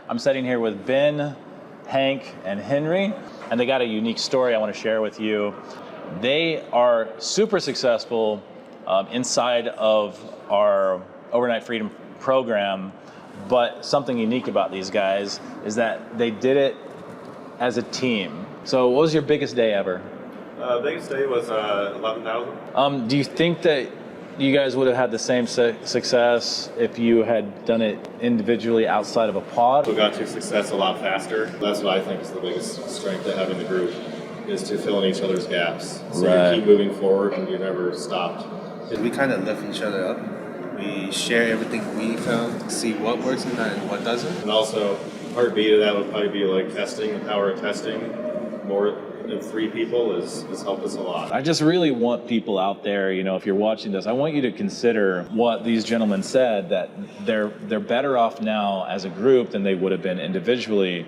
I'm sitting here with Ben, Hank, and Henry, and they got a unique story I want to share with you. They are super successful inside of our Overnight Freedom program, but something unique about these guys is that they did it as a team. So what was your biggest day ever? Biggest day was 11,000. Do you think that you guys would have had the same success if you had done it individually outside of a pod? We got to success a lot faster. That's what I think is the biggest strength of having the group, is to fill in each other's gaps. So Right. you keep moving forward and you never stopped. We kind of lift each other up. We share everything we found, see what works and what doesn't. And also, part B to that would probably be like testing, the power of testing. More than 3 people has helped us a lot. I just really want people out there, if you're watching this, I want you to consider what these gentlemen said, that they're better off now as a group than they would have been individually.